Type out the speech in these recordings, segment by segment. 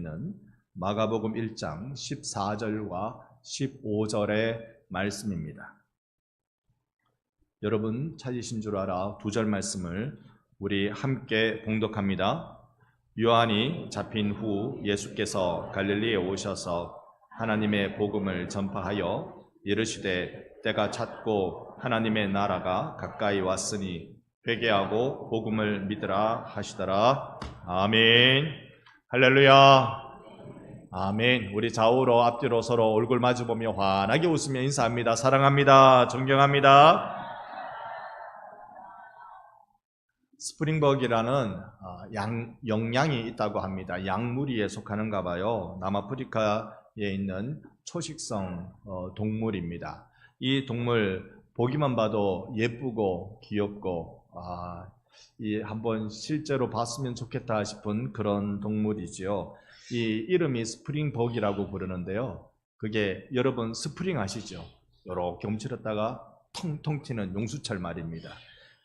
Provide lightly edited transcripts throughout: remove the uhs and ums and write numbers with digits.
있는 마가복음 1장 14절과 15절의 말씀입니다. 여러분 찾으신 줄 알아 두 절 말씀을 우리 함께 봉독합니다. 요한이 잡힌 후 예수께서 갈릴리에 오셔서 하나님의 복음을 전파하여 이르시되 때가 찼고 하나님의 나라가 가까이 왔으니 회개하고 복음을 믿으라 하시더라. 아멘. 할렐루야. 아멘. 우리 좌우로 앞뒤로 서로 얼굴 마주보며 환하게 웃으며 인사합니다. 사랑합니다. 존경합니다. 스프링벅이라는 영양이 있다고 합니다. 양무리에 속하는가 봐요. 남아프리카에 있는 초식성 동물입니다. 이 동물 보기만 봐도 예쁘고 귀엽고 한번 실제로 봤으면 좋겠다 싶은 그런 동물이지요. 이 이름이 스프링벅이라고 부르는데요. 그게 여러분 스프링 아시죠? 요렇게 움츠렸다가 통통 튀는 용수철 말입니다.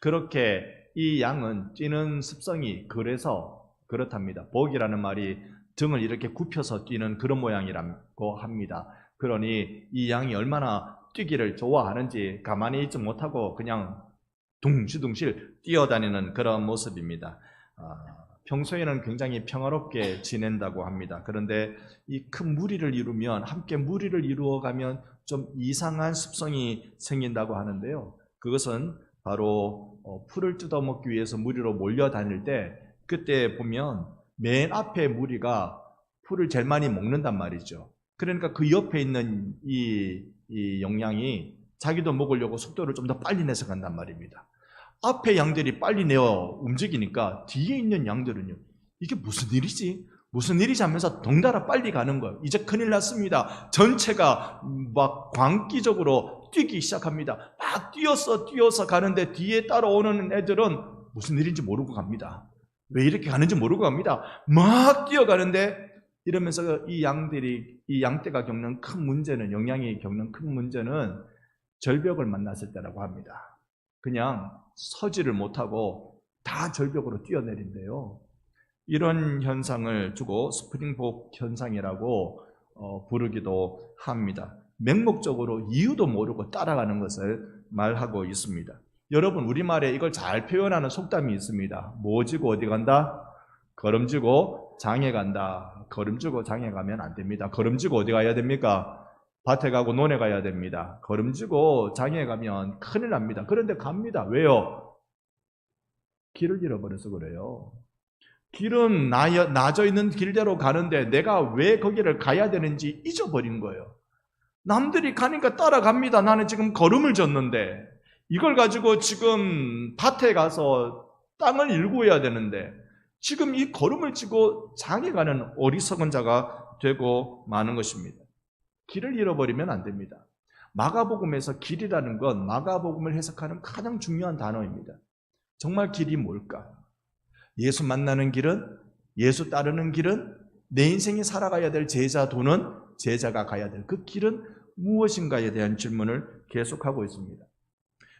그렇게 이 양은 뛰는 습성이 그래서 그렇답니다. 복이라는 말이 등을 이렇게 굽혀서 뛰는 그런 모양이라고 합니다. 그러니 이 양이 얼마나 뛰기를 좋아하는지 가만히 있지 못하고 그냥 둥실둥실 뛰어다니는 그런 모습입니다. 평소에는 굉장히 평화롭게 지낸다고 합니다. 그런데 이 큰 무리를 이루면 함께 무리를 이루어가면 좀 이상한 습성이 생긴다고 하는데요. 그것은 바로 풀을 뜯어먹기 위해서 무리로 몰려다닐 때 그때 보면 맨 앞에 무리가 풀을 제일 많이 먹는단 말이죠. 그러니까 그 옆에 있는 이 영양이 자기도 먹으려고 속도를 좀 더 빨리 내서 간단 말입니다. 앞에 양들이 빨리 내어 움직이니까 뒤에 있는 양들은요, 이게 무슨 일이지? 무슨 일이지 하면서 덩달아 빨리 가는 거예요. 이제 큰일 났습니다. 전체가 막 광기적으로 뛰기 시작합니다. 막 뛰어서 가는데 뒤에 따라오는 애들은 무슨 일인지 모르고 갑니다. 왜 이렇게 가는지 모르고 갑니다. 막 뛰어가는데 이러면서 이 양떼가 겪는 큰 문제는, 영양이 겪는 큰 문제는 절벽을 만났을 때라고 합니다. 그냥 서지를 못하고 다 절벽으로 뛰어내린대요. 이런 현상을 두고 스프링복 현상이라고 부르기도 합니다. 맹목적으로 이유도 모르고 따라가는 것을 말하고 있습니다. 여러분 우리말에 이걸 잘 표현하는 속담이 있습니다. 뭐 지고 어디 간다? 걸음지고 장에 간다. 걸음지고 장에 가면 안 됩니다. 걸음지고 어디 가야 됩니까? 밭에 가고 논에 가야 됩니다. 걸음지고 장에 가면 큰일 납니다. 그런데 갑니다. 왜요? 길을 잃어버려서 그래요. 길은 나져 있는 길대로 가는데 내가 왜 거기를 가야 되는지 잊어버린 거예요. 남들이 가니까 따라갑니다. 나는 지금 걸음을 졌는데 이걸 가지고 지금 밭에 가서 땅을 일구어야 되는데 지금 이 걸음을 지고 장에 가는 어리석은 자가 되고 마는 것입니다. 길을 잃어버리면 안 됩니다. 마가복음에서 길이라는 건 마가복음을 해석하는 가장 중요한 단어입니다. 정말 길이 뭘까? 예수 만나는 길은, 예수 따르는 길은, 내 인생이 살아가야 될 제자도는, 제자가 가야 될 그 길은 무엇인가에 대한 질문을 계속하고 있습니다.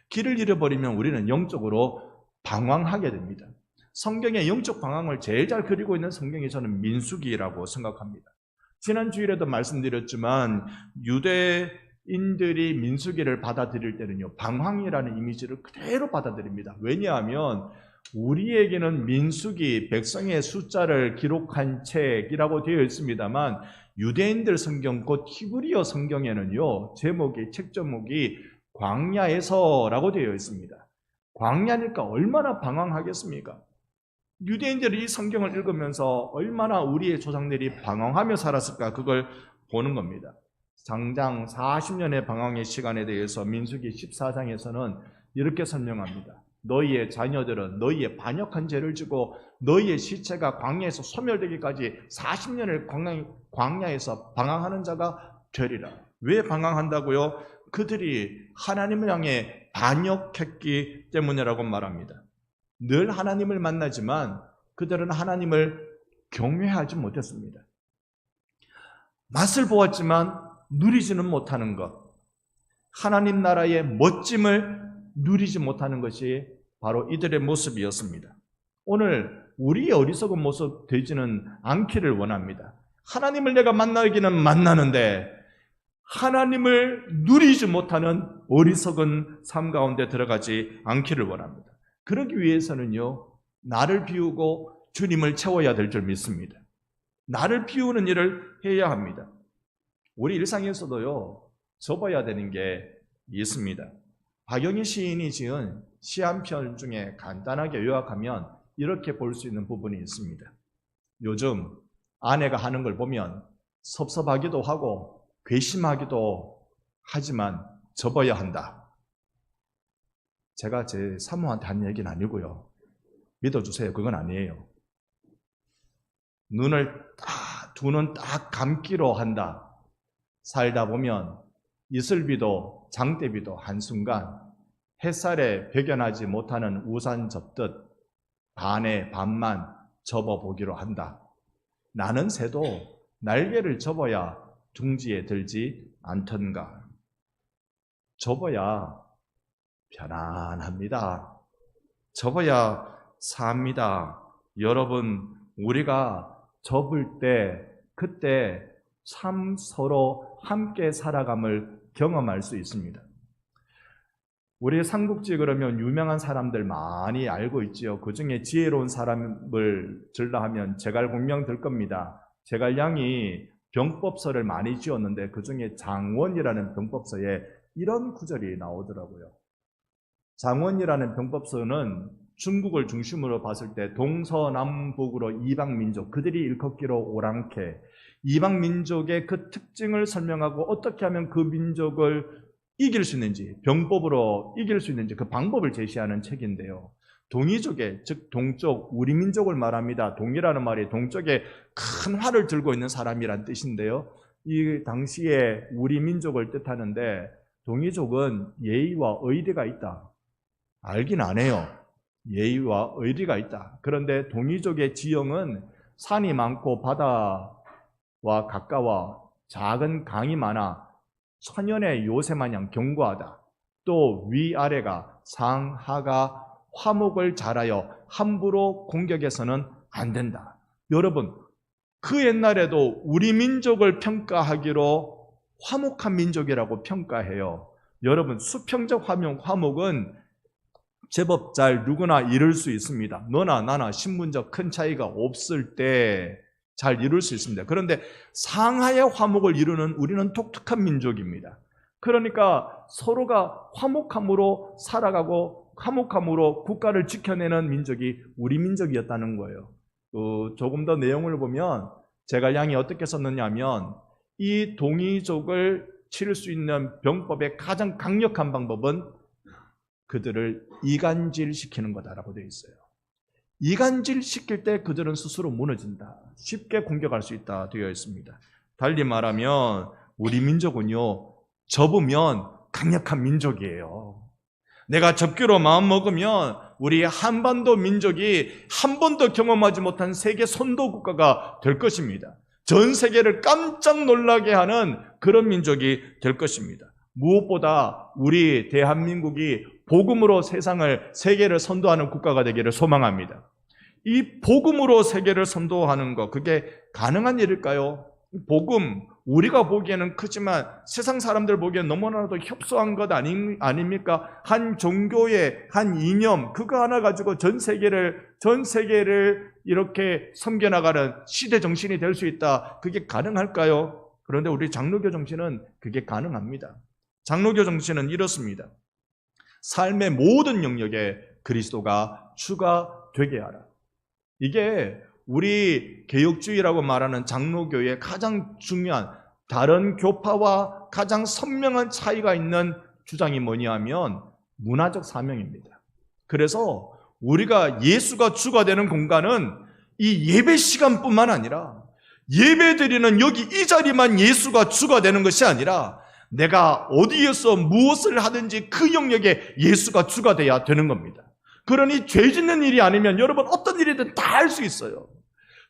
길을 잃어버리면 우리는 영적으로 방황하게 됩니다. 성경의 영적 방황을 제일 잘 그리고 있는 성경이 저는 민수기라고 생각합니다. 지난 주일에도 말씀드렸지만 유대인들이 민수기를 받아들일 때는요, 방황이라는 이미지를 그대로 받아들입니다. 왜냐하면 우리에게는 민수기, 백성의 숫자를 기록한 책이라고 되어 있습니다만 유대인들 성경, 곧 히브리어 성경에는요, 책 제목이 광야에서라고 되어 있습니다. 광야니까 얼마나 방황하겠습니까? 유대인들이 이 성경을 읽으면서 얼마나 우리의 조상들이 방황하며 살았을까, 그걸 보는 겁니다. 장장 40년의 방황의 시간에 대해서 민수기 14장에서는 이렇게 설명합니다. 너희의 자녀들은 너희의 반역한 죄를 지고 너희의 시체가 광야에서 소멸되기까지 40년을 광야에서 방황하는 자가 되리라. 왜 방황한다고요? 그들이 하나님을 향해 반역했기 때문이라고 말합니다. 늘 하나님을 만나지만 그들은 하나님을 경외하지 못했습니다. 맛을 보았지만 누리지는 못하는 것, 하나님 나라의 멋짐을 누리지 못하는 것이 바로 이들의 모습이었습니다. 오늘 우리의 어리석은 모습 되지는 않기를 원합니다. 하나님을 내가 만나기는 만나는데 하나님을 누리지 못하는 어리석은 삶 가운데 들어가지 않기를 원합니다. 그러기 위해서는요, 나를 비우고 주님을 채워야 될 줄 믿습니다. 나를 비우는 일을 해야 합니다. 우리 일상에서도요, 접어야 되는 게 있습니다. 박영희 시인이 지은 시 한 편 중에 간단하게 요약하면 이렇게 볼 수 있는 부분이 있습니다. 요즘 아내가 하는 걸 보면 섭섭하기도 하고 괘씸하기도 하지만 접어야 한다. 제가 제 사모한테 한 얘기는 아니고요. 믿어주세요. 그건 아니에요. 두 눈 딱 감기로 한다. 살다 보면 이슬비도 장대비도 한순간 햇살에 배겨나지 못하는 우산 접듯 반에 반만 접어보기로 한다. 나는 새도 날개를 접어야 둥지에 들지 않던가. 접어야 편안합니다. 접어야 삽니다. 여러분, 우리가 접을 때 그때 참 서로 함께 살아감을 경험할 수 있습니다. 우리 삼국지 그러면 유명한 사람들 많이 알고 있지요. 그 중에 지혜로운 사람을 들라 하면 제갈공명 들 겁니다. 제갈량이 병법서를 많이 지었는데 그 중에 장원이라는 병법서에 이런 구절이 나오더라고요. 장원이라는 병법서는 중국을 중심으로 봤을 때 동서남북으로 이방민족, 그들이 일컫기로 오랑캐, 이방민족의 그 특징을 설명하고 어떻게 하면 그 민족을 이길 수 있는지, 병법으로 이길 수 있는지 그 방법을 제시하는 책인데요. 동이족의, 즉 동쪽, 우리 민족을 말합니다. 동이라는 말이 동쪽에 큰 활을 들고 있는 사람이란 뜻인데요. 이 당시에 우리 민족을 뜻하는데 동이족은 예의와 의리가 있다. 알긴 안 해요. 예의와 의리가 있다. 그런데 동이족의 지형은 산이 많고 바다와 가까워 작은 강이 많아 천연의 요새마냥 견고하다. 또 위아래가 상하가 화목을 잘하여 함부로 공격해서는 안 된다. 여러분, 그 옛날에도 우리 민족을 평가하기로 화목한 민족이라고 평가해요. 여러분, 수평적 화목은 제법 잘 누구나 이룰 수 있습니다. 너나 나나 신분적 큰 차이가 없을 때 잘 이룰 수 있습니다. 그런데 상하의 화목을 이루는 우리는 독특한 민족입니다. 그러니까 서로가 화목함으로 살아가고 화목함으로 국가를 지켜내는 민족이 우리 민족이었다는 거예요. 조금 더 내용을 보면 제갈량이 어떻게 썼느냐 하면 이 동이족을 치를 수 있는 병법의 가장 강력한 방법은 그들을 이간질시키는 거다라고 되어 있어요. 이간질시킬 때 그들은 스스로 무너진다. 쉽게 공격할 수 있다 되어 있습니다. 달리 말하면 우리 민족은요, 접으면 강력한 민족이에요. 내가 접기로 마음먹으면 우리 한반도 민족이 한 번도 경험하지 못한 세계 선도 국가가 될 것입니다. 전 세계를 깜짝 놀라게 하는 그런 민족이 될 것입니다. 무엇보다 우리 대한민국이 복음으로 세계를 선도하는 국가가 되기를 소망합니다. 이 복음으로 세계를 선도하는 것, 그게 가능한 일일까요? 복음, 우리가 보기에는 크지만 세상 사람들 보기엔 너무나도 협소한 것 아닙니까? 한 종교의 한 이념, 그거 하나 가지고 전 세계를 이렇게 섬겨나가는 시대 정신이 될 수 있다. 그게 가능할까요? 그런데 우리 장로교 정신은 그게 가능합니다. 장로교 정신은 이렇습니다. 삶의 모든 영역에 그리스도가 추가되게 하라. 이게 우리 개혁주의라고 말하는 장로교의 가장 중요한, 다른 교파와 가장 선명한 차이가 있는 주장이 뭐냐 하면 문화적 사명입니다. 그래서 우리가 예수가 주가 되는 공간은 이 예배 시간뿐만 아니라 예배 드리는 여기 이 자리만 예수가 주가 되는 것이 아니라 내가 어디에서 무엇을 하든지 그 영역에 예수가 주가 돼야 되는 겁니다. 그러니 죄 짓는 일이 아니면 여러분 어떤 일이든 다 할 수 있어요.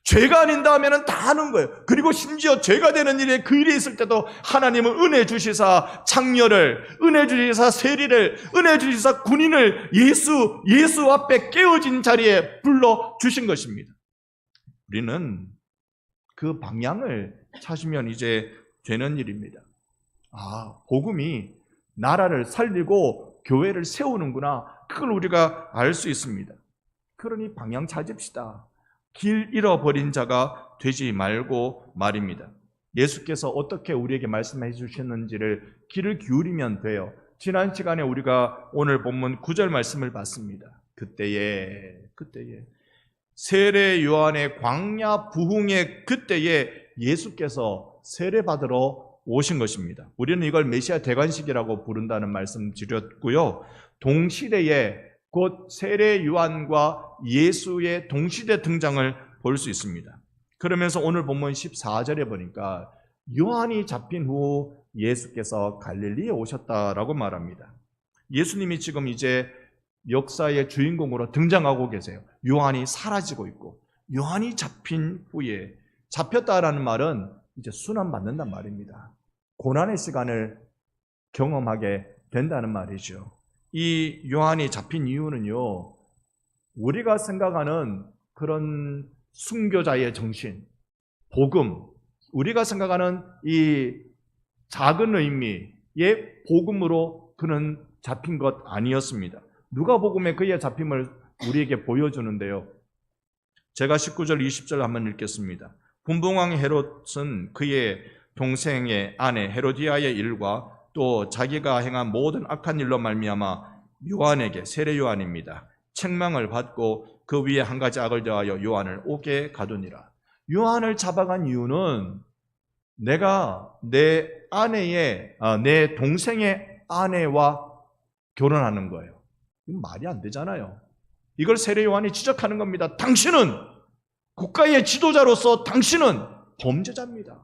죄가 아닌다 하면 다 하는 거예요. 그리고 심지어 죄가 되는 일에 그 일이 있을 때도 하나님은 은혜 주시사 창녀를, 은혜 주시사 세리를, 은혜 주시사 군인을 예수 앞에 깨어진 자리에 불러 주신 것입니다. 우리는 그 방향을 찾으면 이제 되는 일입니다. 복음이 나라를 살리고 교회를 세우는구나. 그걸 우리가 알 수 있습니다. 그러니 방향 찾읍시다. 길 잃어버린 자가 되지 말고 말입니다. 예수께서 어떻게 우리에게 말씀해 주셨는지를 귀를 기울이면 돼요. 지난 시간에 우리가 오늘 본문 9절 말씀을 봤습니다. 그때에 세례 요한의 광야 부흥의 그때에 예수께서 세례받으러 오신 것입니다. 우리는 이걸 메시아 대관식이라고 부른다는 말씀 드렸고요. 동시대에 곧 세례 요한과 예수의 동시대 등장을 볼 수 있습니다. 그러면서 오늘 본문 14절에 보니까 요한이 잡힌 후 예수께서 갈릴리에 오셨다라고 말합니다. 예수님이 지금 이제 역사의 주인공으로 등장하고 계세요. 요한이 사라지고 있고, 요한이 잡힌 후에, 잡혔다라는 말은 이제 순환받는단 말입니다. 고난의 시간을 경험하게 된다는 말이죠. 이 요한이 잡힌 이유는요, 우리가 생각하는 그런 순교자의 정신, 복음, 우리가 생각하는 이 작은 의미의 복음으로 그는 잡힌 것 아니었습니다. 누가복음에 그의 잡힘을 우리에게 보여주는데요. 제가 19절 20절 한번 읽겠습니다. 분봉왕 헤롯은 그의 동생의 아내 헤로디아의 일과 또 자기가 행한 모든 악한 일로 말미암아 요한에게, 세례 요한입니다, 책망을 받고 그 위에 한 가지 악을 더하여 요한을 옥에 가두니라. 요한을 잡아간 이유는 내가 내 동생의 아내와 결혼하는 거예요. 이건 말이 안 되잖아요. 이걸 세례 요한이 지적하는 겁니다. 당신은 국가의 지도자로서 당신은 범죄자입니다.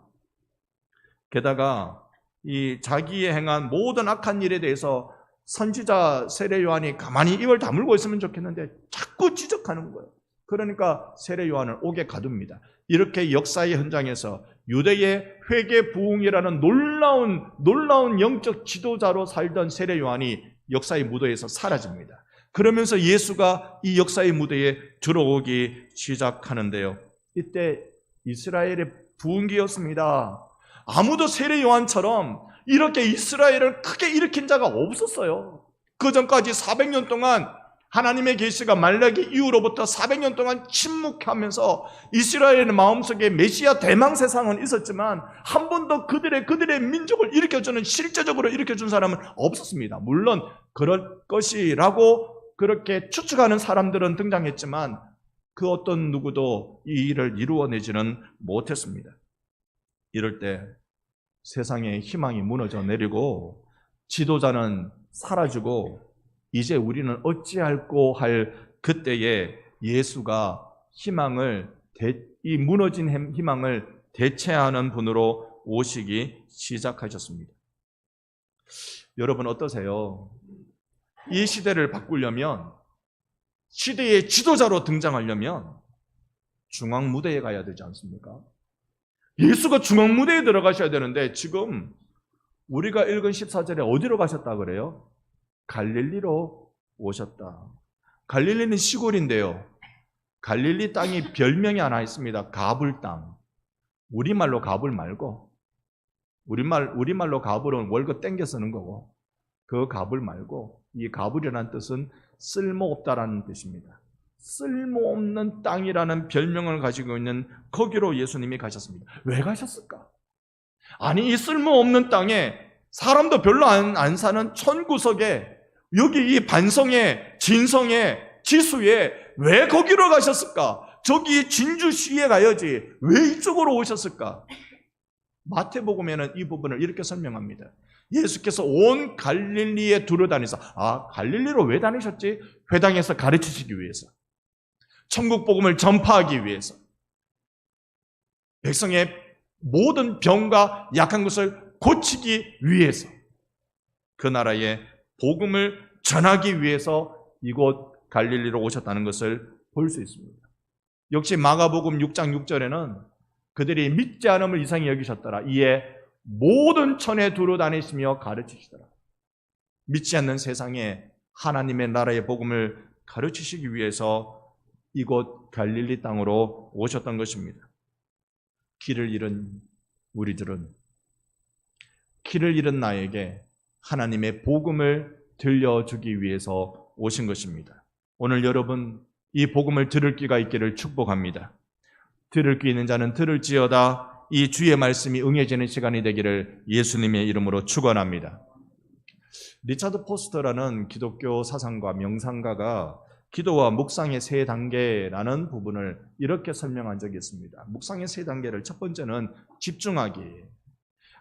게다가 이 자기의 행한 모든 악한 일에 대해서 선지자 세례 요한이 가만히 입을 다물고 있으면 좋겠는데 자꾸 지적하는 거예요. 그러니까 세례 요한을 옥에 가둡니다. 이렇게 역사의 현장에서 유대의 회개 부흥이라는 놀라운 영적 지도자로 살던 세례 요한이 역사의 무대에서 사라집니다. 그러면서 예수가 이 역사의 무대에 들어오기 시작하는데요. 이때 이스라엘의 부흥기였습니다. 아무도 세례 요한처럼 이렇게 이스라엘을 크게 일으킨 자가 없었어요. 그 전까지 400년 동안 하나님의 계시가 말라기 이후로부터 400년 동안 침묵하면서 이스라엘의 마음속에 메시아 대망 세상은 있었지만 한 번도 그들의 민족을 일으켜주는, 실제적으로 일으켜준 사람은 없었습니다. 물론 그럴 것이라고 그렇게 추측하는 사람들은 등장했지만 그 어떤 누구도 이 일을 이루어내지는 못했습니다. 이럴 때 세상의 희망이 무너져 내리고 지도자는 사라지고 이제 우리는 어찌할꼬 할 그때에 예수가 이 무너진 희망을 대체하는 분으로 오시기 시작하셨습니다. 여러분 어떠세요? 이 시대를 바꾸려면, 시대의 지도자로 등장하려면 중앙무대에 가야 되지 않습니까? 예수가 중앙무대에 들어가셔야 되는데 지금 우리가 읽은 14절에 어디로 가셨다 그래요? 갈릴리로 오셨다. 갈릴리는 시골인데요. 갈릴리 땅이 별명이 하나 있습니다. 가불 땅. 우리말로 가불 말고, 우리말로 가불은 월급 땡겨 쓰는 거고, 그 가불 말고 이 가불이라는 뜻은 쓸모없다라는 뜻입니다. 쓸모없는 땅이라는 별명을 가지고 있는 거기로 예수님이 가셨습니다. 왜 가셨을까? 아니, 이 쓸모없는 땅에 사람도 별로 안 사는 천구석에, 여기 이 반성에, 진성에, 지수에 왜 거기로 가셨을까? 저기 진주시에 가야지 왜 이쪽으로 오셨을까? 마태복음에는 이 부분을 이렇게 설명합니다. 예수께서 온 갈릴리에 두루다니사, 갈릴리로 왜 다니셨지? 회당에서 가르치시기 위해서, 천국 복음을 전파하기 위해서, 백성의 모든 병과 약한 것을 고치기 위해서, 그 나라의 복음을 전하기 위해서 이곳 갈릴리로 오셨다는 것을 볼 수 있습니다. 역시 마가복음 6장 6절에는 그들이 믿지 않음을 이상히 여기셨더라. 이에 모든 천에 두루 다니시며 가르치시더라. 믿지 않는 세상에 하나님의 나라의 복음을 가르치시기 위해서 이곳 갈릴리 땅으로 오셨던 것입니다. 길을 잃은 우리들은, 길을 잃은 나에게 하나님의 복음을 들려주기 위해서 오신 것입니다. 오늘 여러분 이 복음을 들을 귀가 있기를 축복합니다. 들을 귀 있는 자는 들을지어다. 이 주의 말씀이 응해지는 시간이 되기를 예수님의 이름으로 축원합니다. 리차드 포스터라는 기독교 사상가, 명상가가 기도와 묵상의 세 단계라는 부분을 이렇게 설명한 적이 있습니다. 묵상의 세 단계를 첫 번째는 집중하기.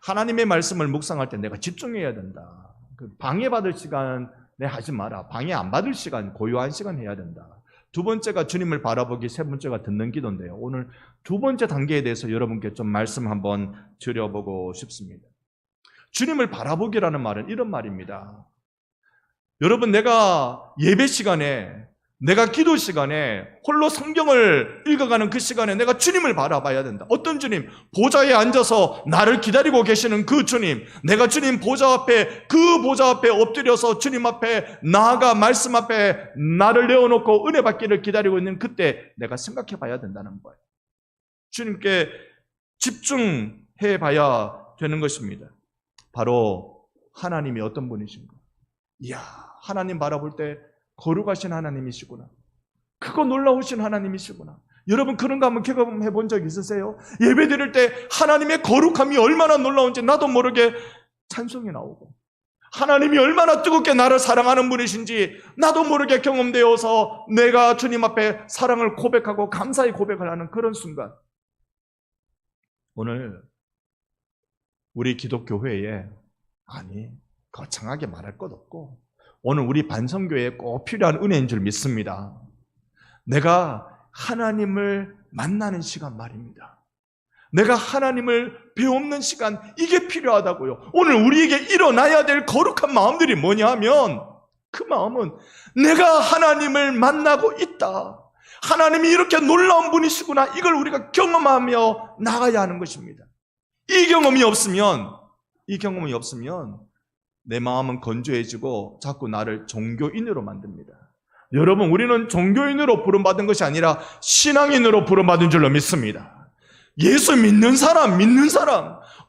하나님의 말씀을 묵상할 때 내가 집중해야 된다. 방해받을 시간에 하지 마라. 방해 안 받을 시간, 고요한 시간 해야 된다. 두 번째가 주님을 바라보기, 세 번째가 듣는 기도인데요. 오늘 두 번째 단계에 대해서 여러분께 좀 말씀 한번 드려보고 싶습니다. 주님을 바라보기라는 말은 이런 말입니다. 여러분, 내가 예배 시간에, 내가 기도 시간에 홀로 성경을 읽어가는 그 시간에 내가 주님을 바라봐야 된다. 어떤 주님? 보좌에 앉아서 나를 기다리고 계시는 그 주님. 내가 주님 보좌 앞에, 그 보좌 앞에 엎드려서 주님 앞에 나아가 말씀 앞에 나를 내어놓고 은혜 받기를 기다리고 있는 그때 내가 생각해 봐야 된다는 거예요. 주님께 집중해 봐야 되는 것입니다. 바로 하나님이 어떤 분이신가? 이야, 하나님 바라볼 때 거룩하신 하나님이시구나. 크고 놀라우신 하나님이시구나. 여러분 그런 거 한번 경험해 본 적 있으세요? 예배 드릴 때 하나님의 거룩함이 얼마나 놀라운지 나도 모르게 찬송이 나오고, 하나님이 얼마나 뜨겁게 나를 사랑하는 분이신지 나도 모르게 경험되어서 내가 주님 앞에 사랑을 고백하고 감사의 고백을 하는 그런 순간. 오늘 우리 기독교회에, 아니 거창하게 말할 것 없고 오늘 우리 반성교회에 꼭 필요한 은혜인 줄 믿습니다. 내가 하나님을 만나는 시간 말입니다. 내가 하나님을 배우는 시간, 이게 필요하다고요. 오늘 우리에게 일어나야 될 거룩한 마음들이 뭐냐 하면, 그 마음은 내가 하나님을 만나고 있다. 하나님이 이렇게 놀라운 분이시구나. 이걸 우리가 경험하며 나가야 하는 것입니다. 이 경험이 없으면 내 마음은 건조해지고 자꾸 나를 종교인으로 만듭니다. 여러분, 우리는 종교인으로 부름받은 것이 아니라 신앙인으로 부름받은 줄로 믿습니다. 예수 믿는 사람,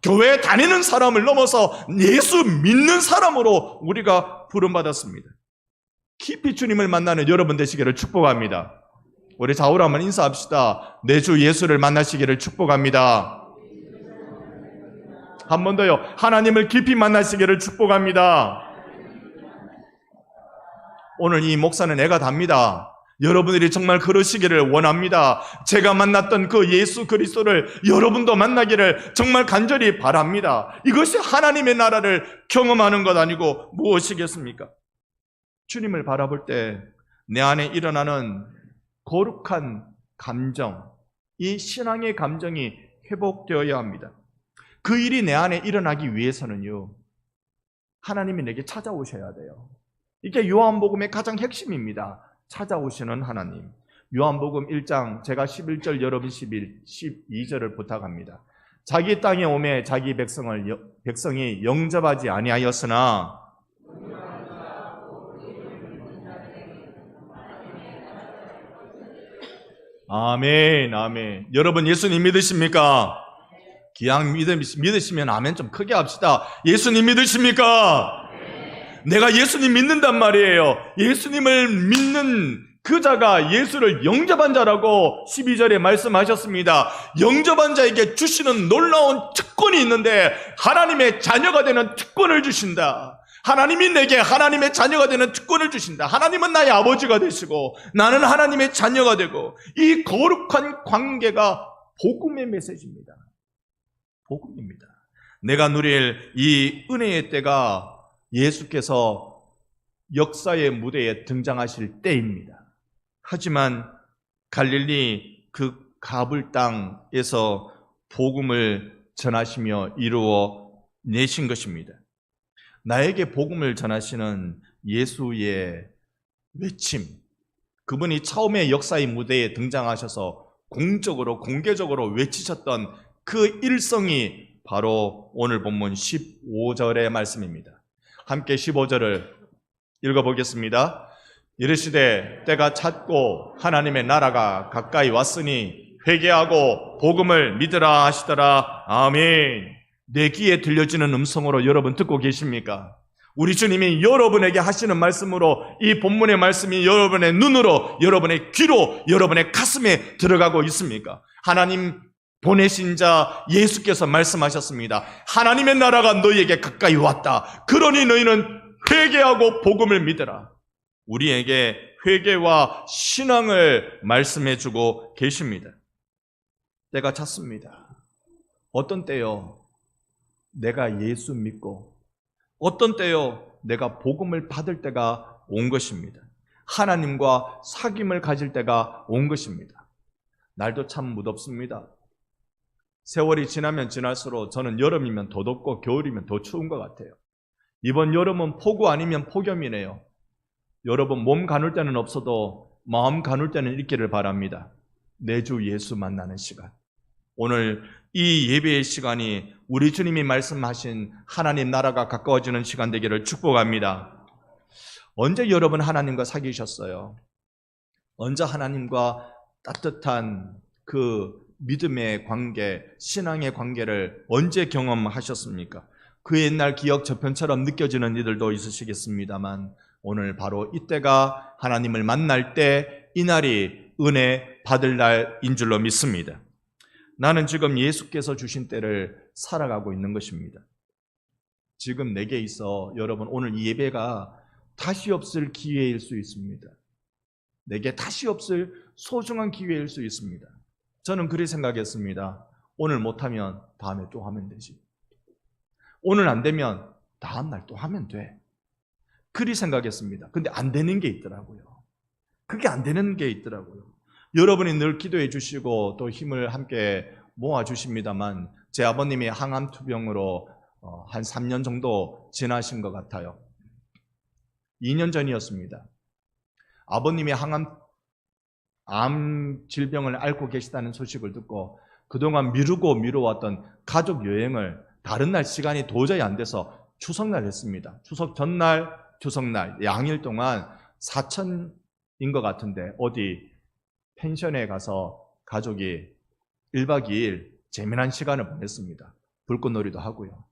교회 다니는 사람을 넘어서 예수 믿는 사람으로 우리가 부름받았습니다. 깊이 주님을 만나는 여러분 되시기를 축복합니다. 우리 좌우로 한번 인사합시다. 내 주 예수를 만나시기를 축복합니다. 한 번 더요. 하나님을 깊이 만나시기를 축복합니다. 오늘 이 목사는 애가 답니다. 여러분들이 정말 그러시기를 원합니다. 제가 만났던 그 예수 그리스도를 여러분도 만나기를 정말 간절히 바랍니다. 이것이 하나님의 나라를 경험하는 것 아니고 무엇이겠습니까? 주님을 바라볼 때 내 안에 일어나는 거룩한 감정, 이 신앙의 감정이 회복되어야 합니다. 그 일이 내 안에 일어나기 위해서는요, 하나님이 내게 찾아오셔야 돼요. 이게 요한복음의 가장 핵심입니다. 찾아오시는 하나님. 요한복음 1장, 제가 11절, 여러분 12절을 부탁합니다. 자기 땅에 오매 자기 백성이 영접하지 아니하였으나 아멘, 아멘. 여러분 예수님 믿으십니까? 기왕 믿으시면 아멘 좀 크게 합시다. 예수님 믿으십니까? 내가 예수님 믿는단 말이에요. 예수님을 믿는 그 자가 예수를 영접한 자라고 12절에 말씀하셨습니다. 영접한 자에게 주시는 놀라운 특권이 있는데 하나님의 자녀가 되는 특권을 주신다. 하나님이 내게 하나님의 자녀가 되는 특권을 주신다. 하나님은 나의 아버지가 되시고 나는 하나님의 자녀가 되고, 이 거룩한 관계가 복음의 메시지입니다. 복음입니다. 내가 누릴 이 은혜의 때가 예수께서 역사의 무대에 등장하실 때입니다. 하지만 갈릴리 그 가불 땅에서 복음을 전하시며 이루어 내신 것입니다. 나에게 복음을 전하시는 예수의 외침, 그분이 처음에 역사의 무대에 등장하셔서 공개적으로 외치셨던 그 일성이 바로 오늘 본문 15절의 말씀입니다. 함께 15절을 읽어보겠습니다. 이르시되 때가 찼고 하나님의 나라가 가까이 왔으니 회개하고 복음을 믿으라 하시더라. 아멘. 내 귀에 들려지는 음성으로 여러분 듣고 계십니까? 우리 주님이 여러분에게 하시는 말씀으로 이 본문의 말씀이 여러분의 눈으로, 여러분의 귀로, 여러분의 가슴에 들어가고 있습니까? 하나님 보내신 자 예수께서 말씀하셨습니다. 하나님의 나라가 너희에게 가까이 왔다. 그러니 너희는 회개하고 복음을 믿으라. 우리에게 회개와 신앙을 말씀해주고 계십니다. 때가 찼습니다. 어떤 때요? 내가 예수 믿고, 어떤 때요? 내가 복음을 받을 때가 온 것입니다. 하나님과 사귐을 가질 때가 온 것입니다. 날도 참 무덥습니다. 세월이 지나면 지날수록 저는 여름이면 더 덥고 겨울이면 더 추운 것 같아요. 이번 여름은 폭우 아니면 폭염이네요. 여러분 몸 가눌 때는 없어도 마음 가눌 때는 있기를 바랍니다. 내주 예수 만나는 시간. 오늘 이 예배의 시간이 우리 주님이 말씀하신 하나님 나라가 가까워지는 시간 되기를 축복합니다. 언제 여러분 하나님과 사귀셨어요? 언제 하나님과 따뜻한 그 믿음의 관계, 신앙의 관계를 언제 경험하셨습니까? 그 옛날 기억 저편처럼 느껴지는 이들도 있으시겠습니다만 오늘 바로 이때가 하나님을 만날 때 이날이 은혜 받을 날인 줄로 믿습니다. 나는 지금 예수께서 주신 때를 살아가고 있는 것입니다. 지금 내게 있어 여러분 오늘 이 예배가 다시 없을 기회일 수 있습니다. 내게 다시 없을 소중한 기회일 수 있습니다. 저는 그렇게 생각했습니다. 오늘 못하면 다음에 또 하면 되지. 오늘 안 되면 다음날 또 하면 돼. 그리 생각했습니다. 근데 안 되는 게 있더라고요. 그게 안 되는 게 있더라고요. 여러분이 늘 기도해 주시고 또 힘을 함께 모아 주십니다만 제 아버님이 항암투병으로 한 3년 정도 지나신 것 같아요. 2년 전이었습니다. 아버님이 암 질병을 앓고 계시다는 소식을 듣고 그동안 미루어왔던 가족 여행을 다른 날 시간이 도저히 안 돼서 추석날 했습니다. 추석 전날, 추석날 양일 동안 사천인 것 같은데 어디 펜션에 가서 가족이 1박 2일 재미난 시간을 보냈습니다. 불꽃놀이도 하고요.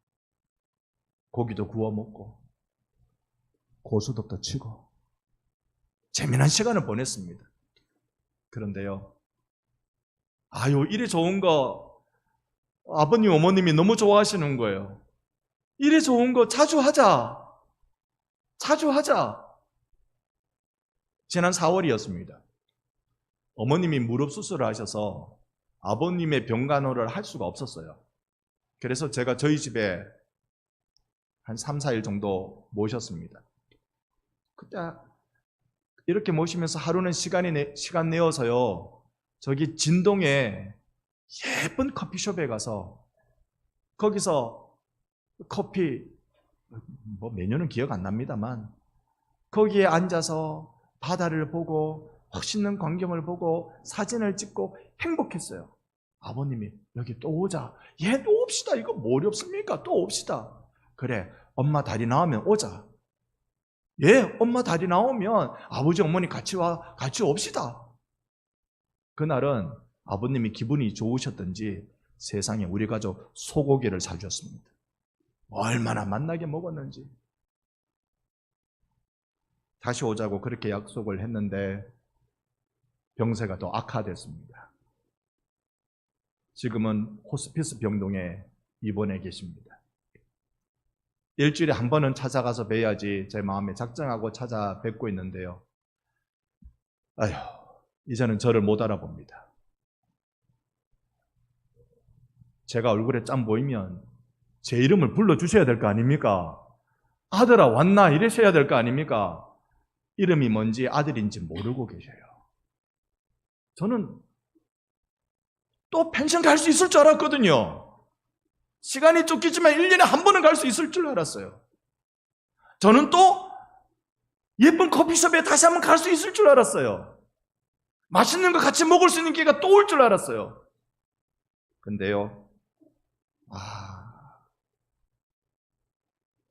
고기도 구워 먹고 고수덕도 치고 재미난 시간을 보냈습니다. 그런데요. 이래 좋은 거 아버님, 어머님이 너무 좋아하시는 거예요. 이래 좋은 거 자주 하자. 자주 하자. 지난 4월이었습니다. 어머님이 무릎 수술을 하셔서 아버님의 병간호를 할 수가 없었어요. 그래서 제가 저희 집에 한 3, 4일 정도 모셨습니다. 그때 이렇게 모시면서 하루는 시간 내어서요. 저기 진동에 예쁜 커피숍에 가서 거기서 커피 메뉴는 기억 안 납니다만 거기에 앉아서 바다를 보고 멋있는 광경을 보고 사진을 찍고 행복했어요. 아버님이 여기 또 오자. 또 옵시다. 이거 뭘이 없습니까? 또 옵시다. 그래, 엄마 다리 나오면 오자. 엄마 다리 나오면 아버지 어머니 같이 옵시다. 그날은 아버님이 기분이 좋으셨던지 세상에 우리 가족 소고기를 사주었습니다. 얼마나 맛나게 먹었는지. 다시 오자고 그렇게 약속을 했는데 병세가 더 악화됐습니다. 지금은 호스피스 병동에 입원해 계십니다. 일주일에 한 번은 찾아가서 뵈야지 제 마음에 작정하고 찾아뵙고 있는데요. 이제는 저를 못 알아봅니다. 제가 얼굴에 짠 보이면 제 이름을 불러주셔야 될 거 아닙니까? 아들아 왔나? 이러셔야 될 거 아닙니까? 이름이 뭔지 아들인지 모르고 계셔요. 저는 또 펜션 갈 수 있을 줄 알았거든요. 시간이 쫓기지만 1년에 한 번은 갈 수 있을 줄 알았어요. 저는 또 예쁜 커피숍에 다시 한번 갈 수 있을 줄 알았어요. 맛있는 거 같이 먹을 수 있는 기회가 또 올 줄 알았어요. 근데요,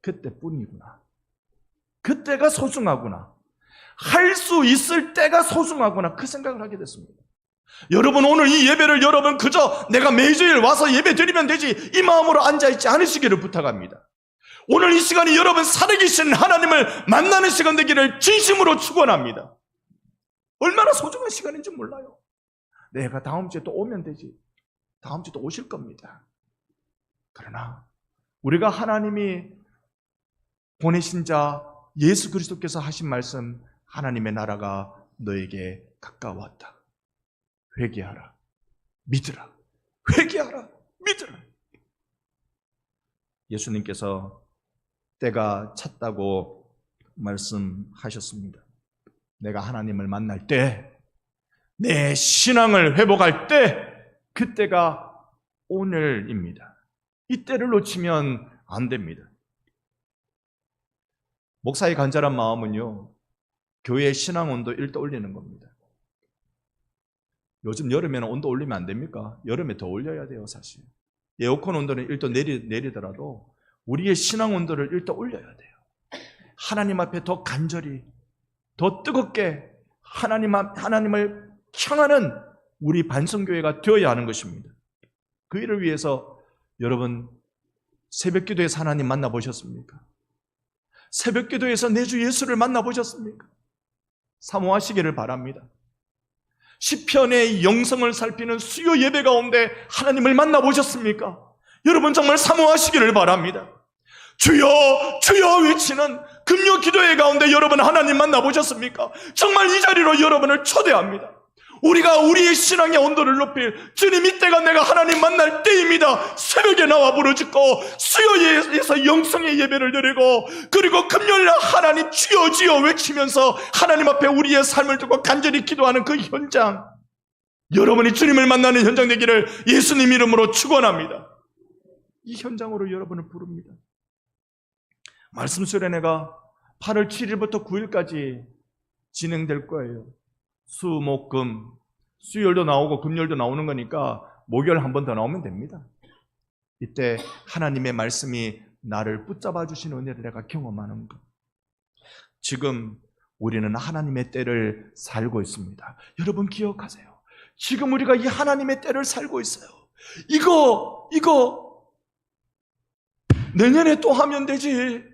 그때뿐이구나. 그때가 소중하구나. 할 수 있을 때가 소중하구나. 그 생각을 하게 됐습니다. 여러분, 오늘 이 예배를 여러분 그저 내가 매주일 와서 예배 드리면 되지 이 마음으로 앉아있지 않으시기를 부탁합니다. 오늘 이 시간이 여러분 살아계신 하나님을 만나는 시간 되기를 진심으로 축원합니다. 얼마나 소중한 시간인지 몰라요. 내가 다음 주에 또 오면 되지. 다음 주에 또 오실 겁니다. 그러나 우리가 하나님이 보내신 자 예수 그리스도께서 하신 말씀, 하나님의 나라가 너에게 가까웠다. 회개하라. 믿으라. 회개하라. 믿으라. 예수님께서 때가 찼다고 말씀하셨습니다. 내가 하나님을 만날 때, 내 신앙을 회복할 때, 그때가 오늘입니다. 이 때를 놓치면 안 됩니다. 목사의 간절한 마음은요, 교회의 신앙 온도 1도 올리는 겁니다. 요즘 여름에는 온도 올리면 안 됩니까? 여름에 더 올려야 돼요, 사실. 에어컨 온도는 1도 내리더라도 우리의 신앙 온도를 1도 올려야 돼요. 하나님 앞에 더 간절히, 더 뜨겁게 하나님을 향하는 우리 반성교회가 되어야 하는 것입니다. 그 일을 위해서 여러분 새벽기도에서 하나님 만나보셨습니까? 새벽기도에서 내 주 예수를 만나보셨습니까? 사모하시기를 바랍니다. 시편의 영성을 살피는 수요 예배 가운데 하나님을 만나보셨습니까? 여러분 정말 사모하시기를 바랍니다. 주여 주여 외치는 금요 기도회 가운데 여러분 하나님 만나보셨습니까? 정말 이 자리로 여러분을 초대합니다. 우리가 우리의 신앙의 온도를 높일, 주님 이때가 내가 하나님 만날 때입니다. 새벽에 나와 부르짖고 수요예에서 영성의 예배를 드리고, 그리고 금요일날 하나님 주여 주여 외치면서 하나님 앞에 우리의 삶을 두고 간절히 기도하는 그 현장, 여러분이 주님을 만나는 현장 되기를 예수님 이름으로 축원합니다. 이 현장으로 여러분을 부릅니다. 말씀 수련회가 8월 7일부터 9일까지 진행될 거예요. 수, 목, 금, 수요일도 나오고 금요일도 나오는 거니까 목요일 한 번 더 나오면 됩니다. 이때 하나님의 말씀이 나를 붙잡아 주시는 은혜를 내가 경험하는 것. 지금 우리는 하나님의 때를 살고 있습니다. 여러분 기억하세요. 지금 우리가 이 하나님의 때를 살고 있어요. 이거 내년에 또 하면 되지.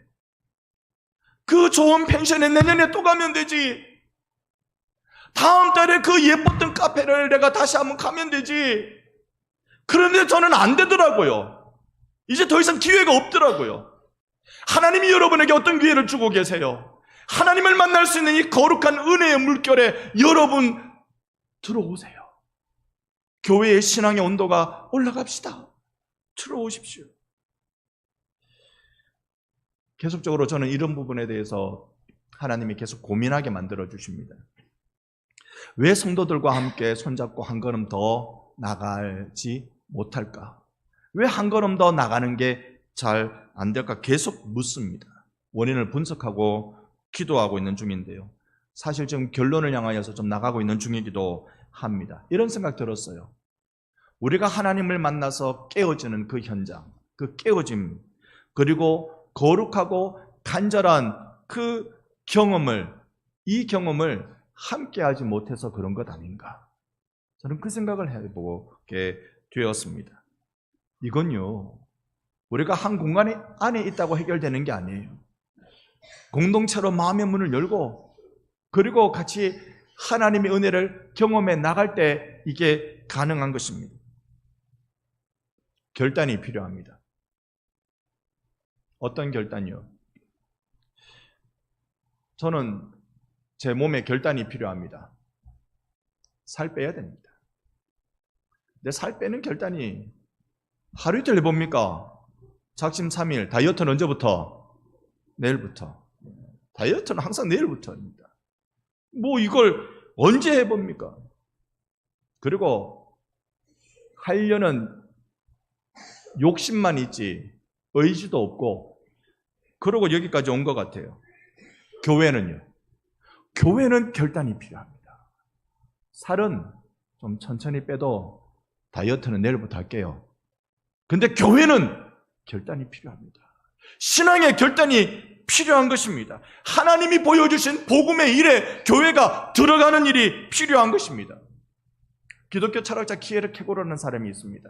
그 좋은 펜션에 내년에 또 가면 되지. 다음 달에 그 예뻤던 카페를 내가 다시 한번 가면 되지. 그런데 저는 안 되더라고요. 이제 더 이상 기회가 없더라고요. 하나님이 여러분에게 어떤 기회를 주고 계세요? 하나님을 만날 수 있는 이 거룩한 은혜의 물결에 여러분 들어오세요. 교회의 신앙의 온도가 올라갑시다. 들어오십시오. 계속적으로 저는 이런 부분에 대해서 하나님이 계속 고민하게 만들어 주십니다. 왜 성도들과 함께 손잡고 한 걸음 더 나가지 못할까? 왜 한 걸음 더 나가는 게 잘 안 될까? 계속 묻습니다. 원인을 분석하고 기도하고 있는 중인데요. 사실 지금 결론을 향하여서 좀 나가고 있는 중이기도 합니다. 이런 생각 들었어요. 우리가 하나님을 만나서 깨어지는 그 현장, 그 깨어짐, 그리고 거룩하고 간절한 그 경험을, 이 경험을 함께 하지 못해서 그런 것 아닌가? 저는 그 생각을 해보게 되었습니다. 이건요, 우리가 한 공간 안에 있다고 해결되는 게 아니에요. 공동체로 마음의 문을 열고, 그리고 같이 하나님의 은혜를 경험해 나갈 때 이게 가능한 것입니다. 결단이 필요합니다. 어떤 결단이요? 저는 제 몸에 결단이 필요합니다. 살 빼야 됩니다. 근데 살 빼는 결단이 하루 이틀 해봅니까? 작심삼일, 다이어트는 언제부터? 내일부터. 다이어트는 항상 내일부터입니다. 뭐 이걸 언제 해봅니까? 그리고 하려는 욕심만 있지 의지도 없고, 그러고 여기까지 온 것 같아요. 교회는요? 교회는 결단이 필요합니다. 살은 좀 천천히 빼도 다이어트는 내일부터 할게요. 근데 교회는 결단이 필요합니다. 신앙의 결단이 필요한 것입니다. 하나님이 보여주신 복음의 일에 교회가 들어가는 일이 필요한 것입니다. 기독교 철학자 키에르케고르라는 사람이 있습니다.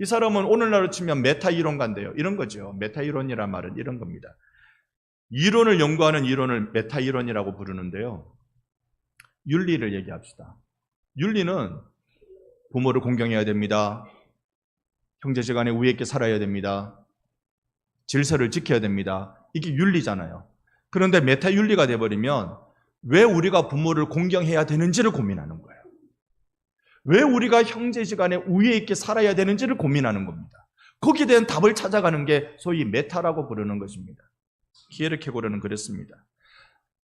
이 사람은 오늘날로 치면 메타 이론가인데요. 이런 거죠. 메타 이론이란 말은 이런 겁니다. 이론을 연구하는 이론을 메타 이론이라고 부르는데요. 윤리를 얘기합시다. 윤리는 부모를 공경해야 됩니다. 형제지간에 우애 있게 살아야 됩니다. 질서를 지켜야 됩니다. 이게 윤리잖아요. 그런데 메타 윤리가 돼버리면 왜 우리가 부모를 공경해야 되는지를 고민하는 거예요. 왜 우리가 형제지간에 우애 있게 살아야 되는지를 고민하는 겁니다. 거기에 대한 답을 찾아가는 게 소위 메타라고 부르는 것입니다. 키에르케고르는 그랬습니다.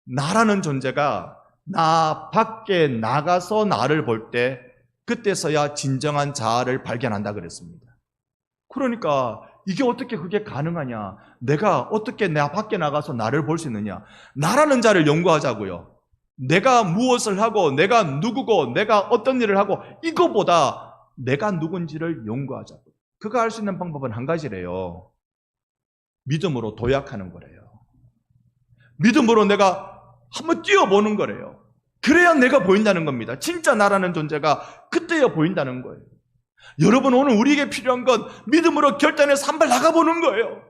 나라는 존재가 나 밖에 나가서 나를 볼 때 그때서야 진정한 자아를 발견한다 그랬습니다. 그러니까 이게 어떻게 그게 가능하냐? 내가 어떻게 나 밖에 나가서 나를 볼 수 있느냐? 나라는 자를 연구하자고요. 내가 무엇을 하고 내가 누구고 내가 어떤 일을 하고 이거보다 내가 누군지를 연구하자고요. 그거 할 수 있는 방법은 한 가지래요. 믿음으로 도약하는 거래요. 믿음으로 내가 한번 뛰어보는 거래요. 그래야 내가 보인다는 겁니다. 진짜 나라는 존재가 그때야 보인다는 거예요. 여러분, 오늘 우리에게 필요한 건 믿음으로 결단해서 한 발 나가보는 거예요.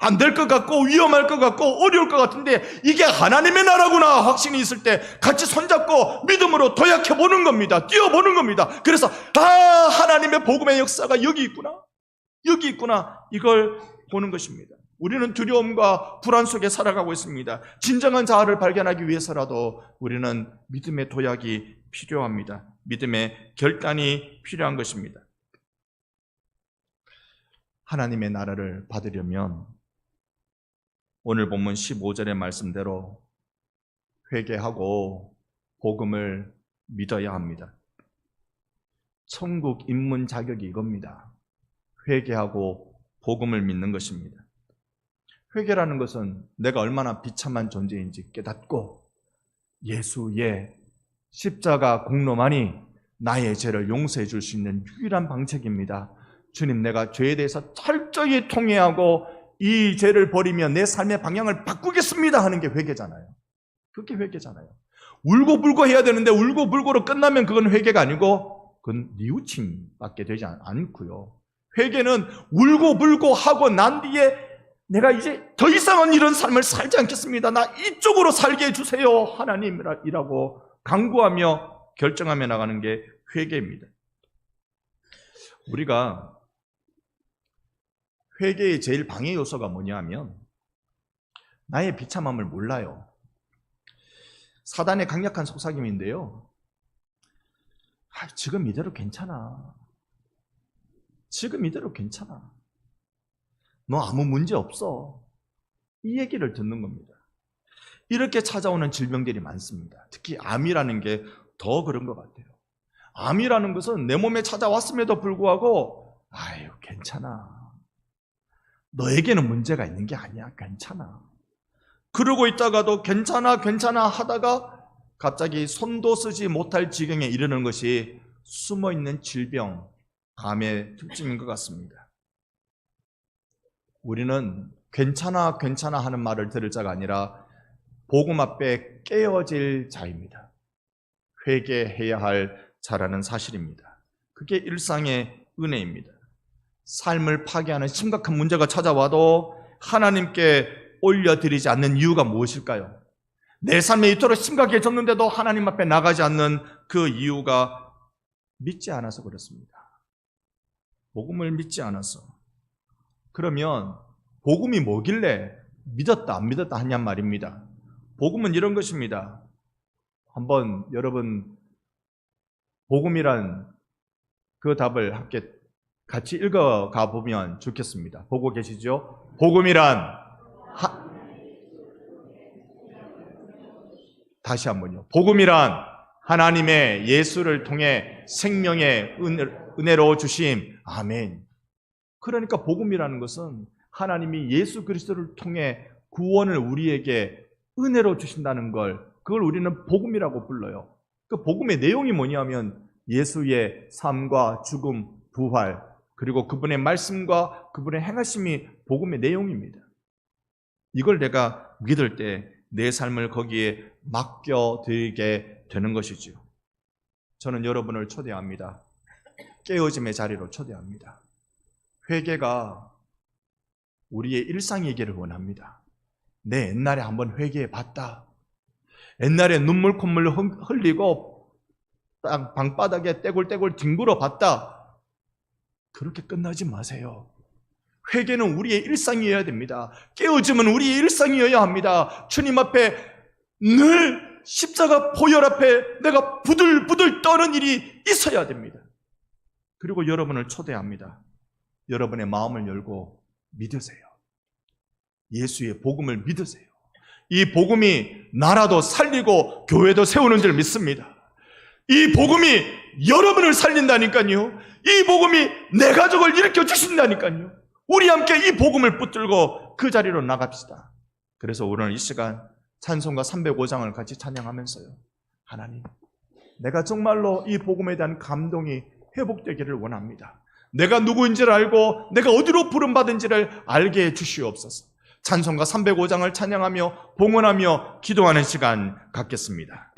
안 될 것 같고 위험할 것 같고 어려울 것 같은데 이게 하나님의 나라구나 확신이 있을 때 같이 손잡고 믿음으로 도약해보는 겁니다. 뛰어보는 겁니다. 그래서 하나님의 복음의 역사가 여기 있구나, 여기 있구나, 이걸 보는 것입니다. 우리는 두려움과 불안 속에 살아가고 있습니다. 진정한 자아를 발견하기 위해서라도 우리는 믿음의 도약이 필요합니다. 믿음의 결단이 필요한 것입니다. 하나님의 나라를 받으려면 오늘 본문 15절의 말씀대로 회개하고 복음을 믿어야 합니다. 천국 입문 자격이 이겁니다. 회개하고 복음을 믿는 것입니다. 회개라는 것은 내가 얼마나 비참한 존재인지 깨닫고 예수의 십자가 공로만이 나의 죄를 용서해 줄 수 있는 유일한 방책입니다. 주님, 내가 죄에 대해서 철저히 통회하고 이 죄를 버리며 내 삶의 방향을 바꾸겠습니다 하는 게 회개잖아요. 그게 회개잖아요. 울고불고 해야 되는데 울고불고로 끝나면 그건 회개가 아니고 그건 뉘우침밖에 되지 않고요. 회개는 울고불고 하고 난 뒤에 내가 이제 더 이상은 이런 삶을 살지 않겠습니다. 나 이쪽으로 살게 해주세요 하나님이라고 간구하며 결정하며 나가는 게 회개입니다. 우리가 회개의 제일 방해 요소가 뭐냐면 나의 비참함을 몰라요. 사단의 강력한 속삭임인데요. 지금 이대로 괜찮아. 지금 이대로 괜찮아. 너 아무 문제 없어. 이 얘기를 듣는 겁니다. 이렇게 찾아오는 질병들이 많습니다. 특히 암이라는 게 더 그런 것 같아요. 암이라는 것은 내 몸에 찾아왔음에도 불구하고 괜찮아. 너에게는 문제가 있는 게 아니야. 괜찮아. 그러고 있다가도 괜찮아 하다가 갑자기 손도 쓰지 못할 지경에 이르는 것이 숨어있는 질병, 암의 특징인 것 같습니다. 우리는 괜찮아 하는 말을 들을 자가 아니라 복음 앞에 깨어질 자입니다. 회개해야 할 자라는 사실입니다. 그게 일상의 은혜입니다. 삶을 파괴하는 심각한 문제가 찾아와도 하나님께 올려드리지 않는 이유가 무엇일까요? 내 삶에 이토록 심각해졌는데도 하나님 앞에 나가지 않는 그 이유가 믿지 않아서 그렇습니다. 복음을 믿지 않아서. 그러면 복음이 뭐길래 믿었다 안 믿었다 하냔 말입니다. 복음은 이런 것입니다. 한번 여러분 복음이란 그 답을 함께 같이 읽어가 보면 좋겠습니다. 보고 계시죠? 복음이란 다시 한번요. 복음이란 하나님의 예수를 통해 생명의 은혜로 주심. 아멘. 그러니까 복음이라는 것은 하나님이 예수 그리스도를 통해 구원을 우리에게 은혜로 주신다는 걸, 그걸 우리는 복음이라고 불러요. 그 복음의 내용이 뭐냐면 예수의 삶과 죽음, 부활, 그리고 그분의 말씀과 그분의 행하심이 복음의 내용입니다. 이걸 내가 믿을 때 내 삶을 거기에 맡겨드리게 되는 것이죠. 저는 여러분을 초대합니다. 깨어짐의 자리로 초대합니다. 회개가 우리의 일상이기를 원합니다. 내 옛날에 한번 회개해 봤다. 옛날에 눈물 콧물 흘리고 방바닥에 떼굴떼굴 뒹굴어 봤다. 그렇게 끝나지 마세요. 회개는 우리의 일상이어야 됩니다. 깨어짐은 우리의 일상이어야 합니다. 주님 앞에 늘 십자가 보혈 앞에 내가 부들부들 떠는 일이 있어야 됩니다. 그리고 여러분을 초대합니다. 여러분의 마음을 열고 믿으세요. 예수의 복음을 믿으세요. 이 복음이 나라도 살리고 교회도 세우는 줄 믿습니다. 이 복음이 여러분을 살린다니까요. 이 복음이 내 가족을 일으켜 주신다니까요. 우리 함께 이 복음을 붙들고 그 자리로 나갑시다. 그래서 오늘 이 시간 찬송가 305장을 같이 찬양하면서요, 하나님, 내가 정말로 이 복음에 대한 감동이 회복되기를 원합니다. 내가 누구인지를 알고 내가 어디로 부름받은지를 알게 해주시옵소서. 찬송가 305장을 찬양하며 봉헌하며 기도하는 시간 갖겠습니다.